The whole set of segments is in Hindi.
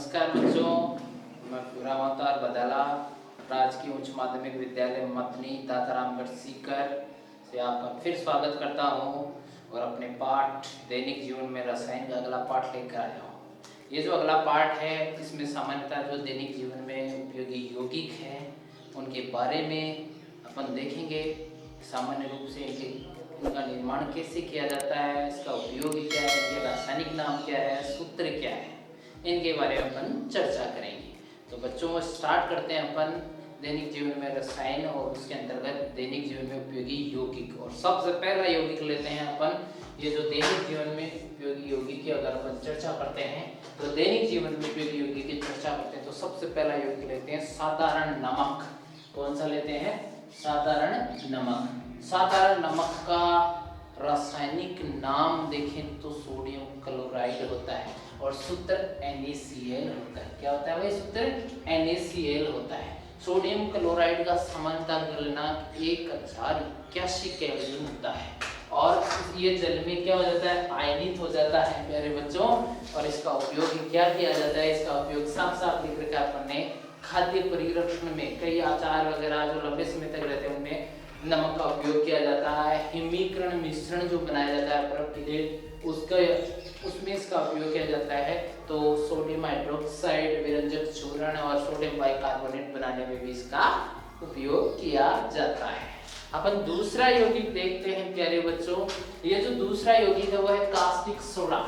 नमस्कार बच्चों, मैं पूरा अवतार बदाला राजकीय उच्च माध्यमिक विद्यालय मतनी दातारामगढ़ सीकर से आपका फिर स्वागत करता हूं और अपने पाठ दैनिक जीवन में रसायन का अगला पाठ लेकर आया हूं। ये जो अगला पाठ है इसमें सामान्यतः जो दैनिक जीवन में उपयोगी यौगिक हैं उनके बारे में अपन देखेंगे। सामान्य रूप से इनका निर्माण कैसे किया जाता है, इसका उपयोग क्या है, इनके रासायनिक नाम क्या है, सूत्र क्या है, इनके बारे में अपन चर्चा करेंगे। तो बच्चों स्टार्ट करते हैं अपन दैनिक जीवन में रसायन और उसके अंतर्गत दैनिक जीवन में उपयोगी यौगिक। और सबसे पहला यौगिक लेते हैं अपन। ये जो दैनिक जीवन में उपयोगी यौगिक की अगर अपन चर्चा करते हैं तो दैनिक जीवन में उपयोगी यौगिक की चर्चा करते हैं तो सबसे पहला यौगिक लेते हैं साधारण नमक। कौन सा लेते हैं? साधारण नमक। साधारण नमक का रासायनिक नाम देखें तो सोडियम क्लोराइड होता है और सूत्र NaCl होता है। क्या होता है भाई? सूत्र NaCl होता है। सोडियम क्लोराइड का सामान्यतः गलनांक 1081 केल्विन होता है और ये जल में क्या हो जाता है? आयनित हो जाता है प्यारे बच्चों। और इसका उपयोग क्या किया जाता है? इसका उपयोग साफ साफ लिख रखा है अपन ने खाद्य परिरक्षण में। कई आचार वगैरह जो लंबे समय तक रहते हैं उनमें नमक का उपयोग किया जाता है। हिमीकरण मिश्रण जो बनाया जाता है बर्फ के लिए उसमें इसका उपयोग किया जाता है। तो सोडियम हाइड्रोक्साइड, विरंजक चूर्ण और सोडियम बाइकार्बोनेट बनाने में भी इसका उपयोग किया जाता है। अपन दूसरा यौगिक देखते हैं प्यारे बच्चों। ये जो दूसरा यौगिक है वो है कास्टिक सोडा।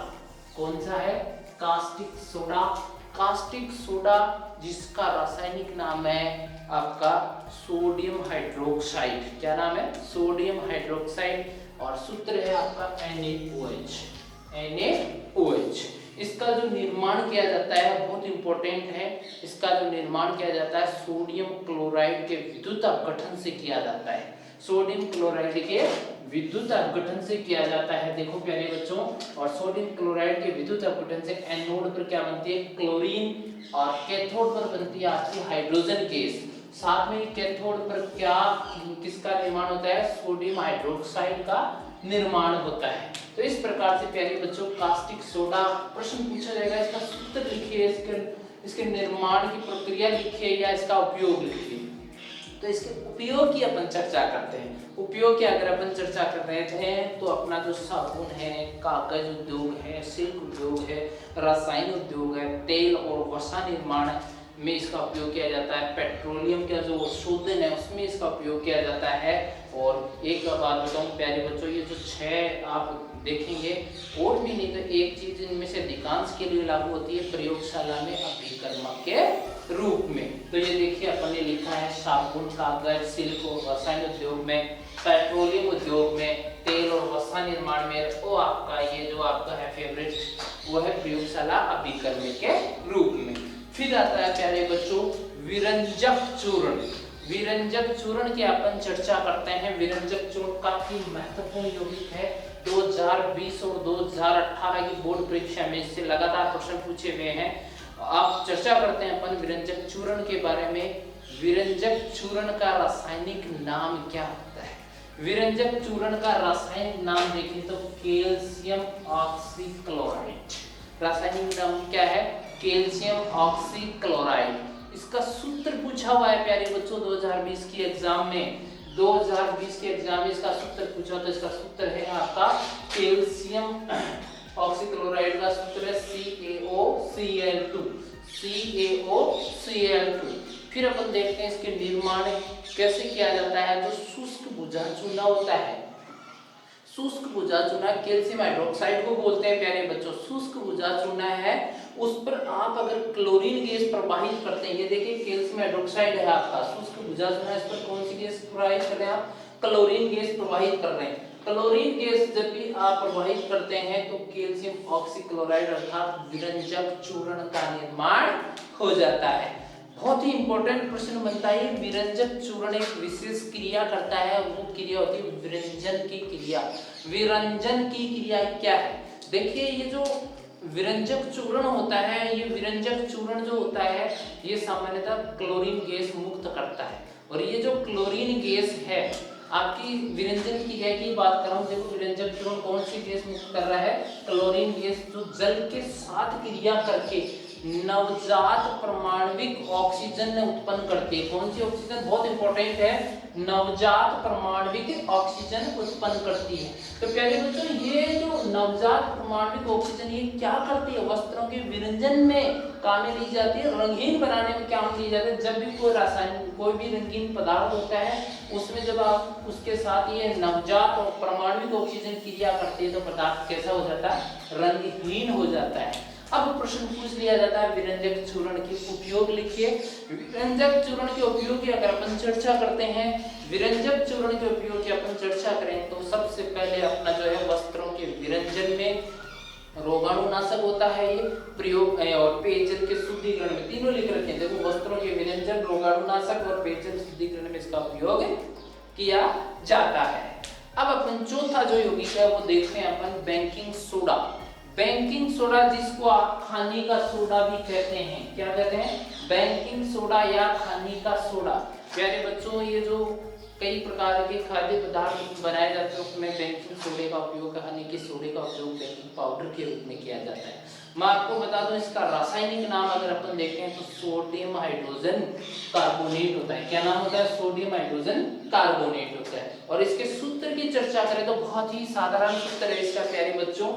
कौन सा है? Caustic soda. कास्टिक सोडा जिसका रासायनिक नाम है आपका सोडियम हाइड्रोक्साइड। क्या नाम है? सोडियम हाइड्रोक्साइड और सूत्र है आपका NaOH। NaOH। इसका जो निर्माण किया जाता है बहुत इंपॉर्टेंट है। इसका जो निर्माण किया जाता है सोडियम क्लोराइड के विद्युत अपघटन से किया जाता है। सोडियम क्लोराइड के विद्युत अपघटन से किया जाता है। देखो प्यारे बच्चों, और सोडियम क्लोराइड के विद्युत अपघटन से एनोड पर क्या बनती है? क्लोरीन और कैथोड पर बनती है आपकी हाइड्रोजन गैस। साथ में कैथोड पर क्या किसका निर्माण होता है? सोडियम हाइड्रोक्साइड का निर्माण होता है। तो इस प्रकार से प्यारे बच्चों कास्टिक सोडा प्रश्न पूछा जाएगा, इसका सूत्र लिखिए, इसके निर्माण की प्रक्रिया लिखिए या इसका उपयोग लिखिए। तो इसके उपयोग की अपन चर्चा करते हैं। उपयोग की अगर अपन चर्चा कर रहे हैं तो अपना जो साबुन है, कागज उद्योग है, सिल्क उद्योग है, रसायन उद्योग है, तेल और वसा निर्माण में इसका उपयोग किया जाता है। पेट्रोलियम का जो शोधन है उसमें इसका उपयोग किया जाता है। और एक बात बताऊं प्यारे बच्चों, ये जो 6 आप देखेंगे और भी नहीं तो एक चीज इनमें से अधिकांश के लिए लागू होती है प्रयोगशाला में अभिकर्मक के रूप में। तो ये देखिए अपन ने लिखा है साबुन, कागज, सिल्क और रसायन उद्योग में, पेट्रोलियम उद्योग में, तेल और वसा निर्माण में, वो आपका ये जो आपका है फेवरेट वो है प्रयोगशाला अभिकर्मक के रूप में। फिर आता है प्यारे बच्चों विरंजक चूर्ण। विरंजक चूर्ण की अपन चर्चा करते हैं। विरंजक चूर्ण काफी महत्वपूर्ण यौगिक है। 2020 और 2018 की बोर्ड परीक्षा में इससे लगातार प्रश्न पूछे हुए हैं। आप चर्चा करते हैं अपन विरंजक चूर्ण के बारे में। विरंजक चूर्ण का रासायनिक नाम क्या होता है? विरंजक चूर्ण का रासायनिक नाम देखें तो कैल्शियम ऑक्सीक्लोराइड। रासायनिक नाम क्या है? Calcium oxychloride. इसका सूत्र पूछा हुआ है प्यारे बच्चों 2020 की एग्जाम में। 2020 के एग्जाम में इसका सूत्र पूछा तो इसका सूत्र है आपका कैल्शियम ऑक्सीक्लोराइड का सूत्र है CaOCl2। CaOCl2। फिर अपन देखते हैं इसके निर्माण कैसे किया जाता है। जो शुष्क भुजा चूना होता है, शुष्क भुजा चूना कैल्शियम हाइड्रोक्साइड को बोलते हैं प्यारे बच्चों। शुष्क भुजा चूना है, उस पर आप अगर क्लोरीन गैस प्रवाहित करते हैं, ये देखिए कैल्शियम हाइड्रोक्साइड है आपका शुष्क भुजा चूना, इस पर कौन सी गैस प्रवाहित कर रहे हैं आप? क्लोरीन गैस प्रवाहित कर रहे हैं। क्लोरीन गैस जब भी आप प्रवाहित करते हैं तो कैल्शियम ऑक्सीक्लोराइड अर्थात विरंजक चूर्ण का निर्माण हो जाता है। बहुत ही इंपॉर्टेंट प्रश्न बनता है। विरंजक चूर्ण एक विशेष क्रिया करता है और वो क्रिया होती है विरंजन की क्रिया। विरंजन की क्रिया क्या है? देखिए ये जो विरंजक चूर्ण होता है, ये विरंजक चूर्ण जो होता है ये सामान्यतः क्लोरीन गैस मुक्त करता है। और ये जो क्लोरीन गैस है आपकी विरंजन की क्रिया की बात कर रहा हूँ। देखो विरंजक चूर्ण कौन सी गैस मुक्त कर रहा है? क्लोरीन गैस, जो जल के साथ क्रिया करके नवजात परमाणविक ऑक्सीजन उत्पन्न करती है। कौन सी ऑक्सीजन? बहुत इंपॉर्टेंट है, नवजात परमाणविक ऑक्सीजन उत्पन्न करती है। तो प्यारे बच्चों, ये जो नवजात परमाणविक ऑक्सीजन ये क्या करती है? वस्त्रों के विरंजन में काम में ली जाती है, रंगीन बनाने में काम ली जाती है। जब भी कोई रासायनिक कोई भी रंगीन पदार्थ होता है उसमें जब आप उसके साथ ये नवजात और परमाणविक ऑक्सीजन क्रिया करती है तो पदार्थ कैसा हो जाता है? रंगहीन हो जाता है। अब प्रश्न पूछ लिया जाता है विरंजक चूर्ण के उपयोग लिखिए। विरंजक चूर्ण के उपयोग की अगर अपन चर्चा करते हैं, विरंजक चूर्ण के उपयोग की अपन चर्चा करें तो सबसे पहले अपना जो है वस्त्रों के विरंजन में रोगाणुनाशक होता है ये प्रयोग, और पेयजल के शुद्धिकरण में, तीनों लिख रखे हैं। देखो, वस्त्रों के विरंजन, रोगाणुनाशक और पेयजल शुद्धिकरण में इसका उपयोग किया जाता है। अब अपन चौथा जो यौगिक है वो देखते हैं अपन, बेकिंग सोडा। बेकिंग सोडा जिसको आप खाने का सोडा भी कहते हैं, क्या कहते हैं? बेकिंग सोडा या खाने का सोडा। प्यारे बच्चों, ये जो कई प्रकार के खाद्य पदार्थ बनाए जाते हैं उसमें बेकिंग सोडे का उपयोग, खाने के सोडे का उपयोग बेकिंग पाउडर के रूप में किया जाता है। मैं आपको बता दूं इसका रासायनिक नाम अगर अपन देखते हैं तो सोडियम हाइड्रोजन कार्बोनेट होता है। क्या नाम होता है? सोडियम हाइड्रोजन कार्बोनेट होता है। और इसके सूत्र की चर्चा करें तो बहुत ही साधारण सूत्र है इसका प्यारे बच्चों।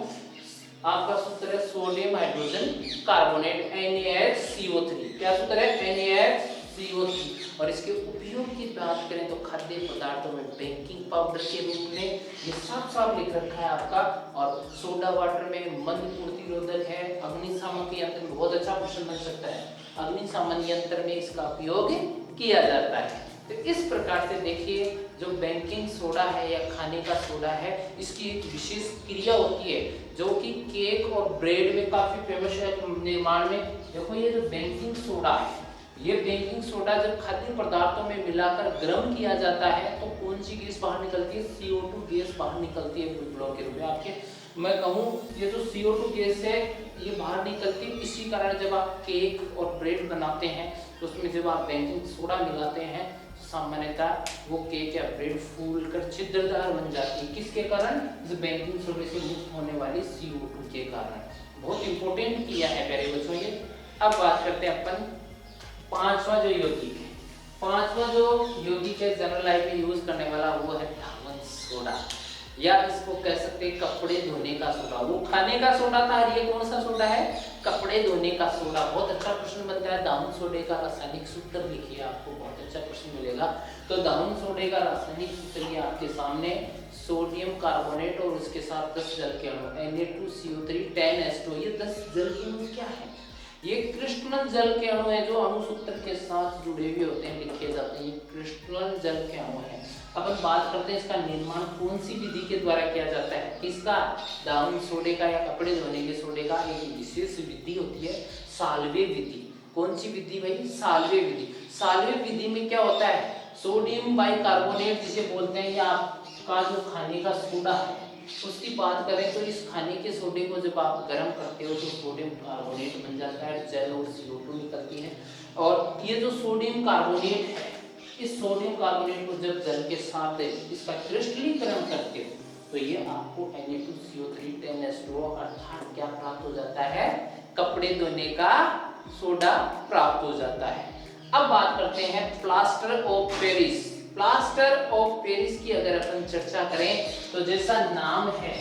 आपका सूत्र है सोडियम हाइड्रोजन कार्बोनेट NaHCO3। क्या सूत्र है? NaHCO3। और इसके उपयोग की बात करें तो खाद्य पदार्थों में बेकिंग पाउडर के रूप में, ये साफ लिख रखा है आपका। और सोडा वाटर में मंद प्रतिरोधक है। अग्निशामक यंत्र में बहुत अच्छा क्वेश्चन बन सकता है, अग्निशमन यंत्र में इसका उपयोग किया जाता है। तो इस प्रकार से देखिए, जो बेकिंग सोडा है या खाने का सोडा है, इसकी एक विशेष क्रिया होती है जो कि केक और ब्रेड में काफी फेमस है निर्माण में। देखो, ये जो बेकिंग सोडा है, ये बेकिंग सोडा जब खाद्य पदार्थों में मिलाकर गर्म किया जाता है तो कौन सी गैस बाहर निकलती है? CO2 गैस बाहर निकलती है बुलबुलों के रूप में। आपके मैं कहूँ ये जो CO2 गैस है ये बाहर निकलती है। इसी कारण जब आप केक और ब्रेड बनाते हैं तो उसमें जब आप बेकिंग सोडा मिलाते हैं तो सामान्यतः वो केक या ब्रेड फूल कर छिद्रदार बन जाती है। किसके कारण? इस बेकिंग सोडे से मुक्त होने वाली CO2 के कारण। बहुत इंपॉर्टेंट किया है प्यारे बच्चों ये। अब बात करते हैं अपन पांचवा जो यौगिक है, पांचवा जो यौगिक है जनरल लाइफ में यूज करने वाला वो है दावन सोडा, या इसको कह सकते हैं कपड़े धोने का सोडा। वो खाने का सोडा था, ये कौन सा सोडा है? कपड़े धोने का सोडा। बहुत अच्छा क्वेश्चन बनता है। दावन सोडे का रासायनिक सूत्र लिखिए, आपको बहुत अच्छा क्वेश्चन मिलेगा। तो दावन सोडे का रासायनिक सूत्र ये आपके सामने, सोडियम कार्बोनेट और उसके साथ 10 जल के अणु Na2CO3 10H2। ये 10 जल के अणु क्या है? ये क्रिस्टलन जल के अणु है जो अणु सूत्र के साथ जुड़े हुए होते हैं, लिखे जाते हैं। ये क्रिस्टलन जल के अणु है। अब हम बात करते हैं इसका निर्माण कौन सी विधि के द्वारा किया जाता है? किसका? दावन सोडे का या कपड़े धोने के सोडे का एक विशेष विधि होती है, साल्वे विधि। कौन सी विधि भाई? साल्वे विधि। साल्वे विधि में क्या होता है? सोडियम बाइकार्बोनेट जिसे बोलते हैं, या आपका जो खाने का सोडा है उसकी बात करें तो इस खाने के सोडे को जब आप गर्म करते हो तो सोडियम कार्बोनेट बन जाता है, जल और CO2 निकलती है। और ये जो सोडियम कार्बोनेट है, इस सोडियम कार्बोनेट को जब जल के साथ इसका क्रिस्टलीकरण करते हो तो ये आपको Na2CO3 10H2 अर्थात क्या प्राप्त हो जाता है? कपड़े धोने का सोडा प्राप्त हो जाता है। अब बात करते हैं plaster of Paris. Plaster of Paris की अगर अपन चर्चा करें तो जैसा नाम है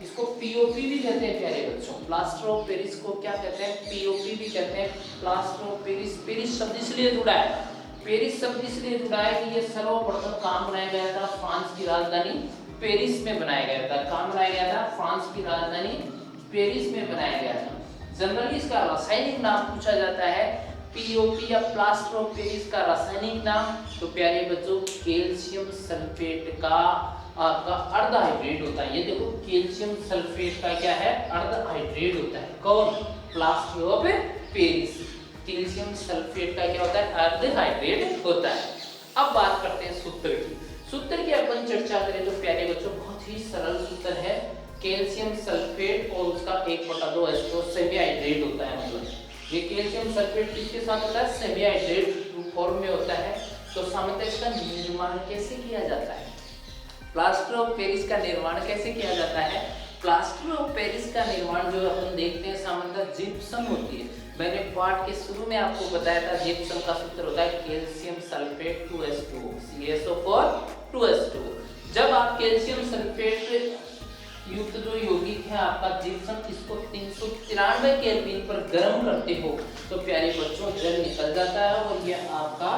इसको POP भी कहते हैं प्यारे बच्चों। प्लास्टर ऑफ पेरिस को क्या कहते हैं? POP भी कहते हैं। प्लास्टर ऑफ पेरिस, पेरिस शब्द इसलिए जुड़ा है, पेरिस शब्द इसलिए जुड़ा है कि ये सर्वप्रथम कहाँ बनाया गया था? फ्रांस की राजधानी पेरिस में बनाया गया था। कहाँ बनाया गया था? फ्रांस की राजधानी पेरिस में बनाया गया था। जनरली इसका रासायनिक नाम पूछा जाता है POP या प्लास्टर ऑफ पेरिस का रासायनिक नाम। तो प्यारे बच्चों, कैल्शियम सल्फेट का आपका अर्ध हाइड्रेट होता है। ये देखो, कैल्शियम सल्फेट का क्या है? अर्ध हाइड्रेट होता है। कौन? Plaster of Paris. Calcium sulphate का क्या होता है? अर्ध हाइड्रेट होता है। अब बात करते हैं सूत्र की। सूत्र की अपन चर्चा करें तो प्यारे बच्चों बहुत ही सरल सूत्र है। कैल्शियम सल्फेट और उसका 1/2H2 सेमी हाइड्रेट होता है। मतलब ये कैल्शियम सल्फेट किसके साथ होता है? सेमी हाइड्रेट फॉर्म में होता है। तो सामान्यतः इसका निर्माण कैसे किया जाता है? प्लास्टर ऑफ पेरिस का निर्माण कैसे किया जाता है? प्लास्टर ऑफ पेरिस का निर्माण जो अपन देखते हैं सामान्यतः जिप्सम होती है। मैंने पाठ के शुरू में आपको बताया था जिप्सम का सूत्र होता है calcium sulphate 2s2 CaSO4 2s2। जब आप कैल्शियम सल्फेट युक्त जो यौगिक है आपका जिप्सम, इसको 393 केल्विन पर गर्म करते हो तो प्यारे बच्चों जल निकल जाता है और यह आपका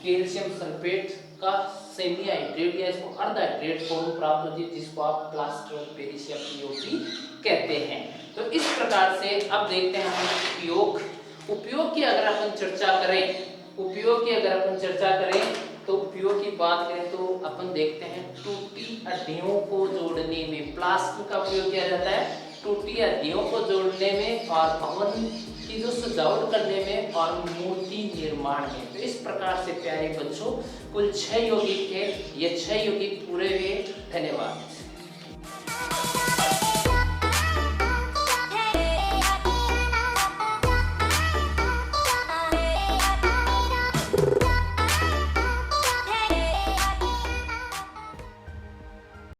कैल्शियम सल्फेट का सेमी हाइड्रेट या इसको अर्ध हाइड्रेट फॉर्म प्राप्त होती है, जिसको आप प्लास्टर ऑफ पेरिस या पीओपी कहते हैं। तो इस प्रकार से अब देखते हैं हम उपयोग की अगर अपन चर्चा करें तो उपयोग की बात करें तो अपन देखते हैं टूटी हड्डियों को जोड़ने में प्लास्टर का उपयोग किया जाता है, टूटी हड्डियों को जोड़ने में और भवन की जो सजावट करने में और मूर्ति निर्माण में। तो इस प्रकार से प्यारे बच्चों कुल 6 यौगिक थे, ये 6 यौगिक पूरे हुए। धन्यवाद।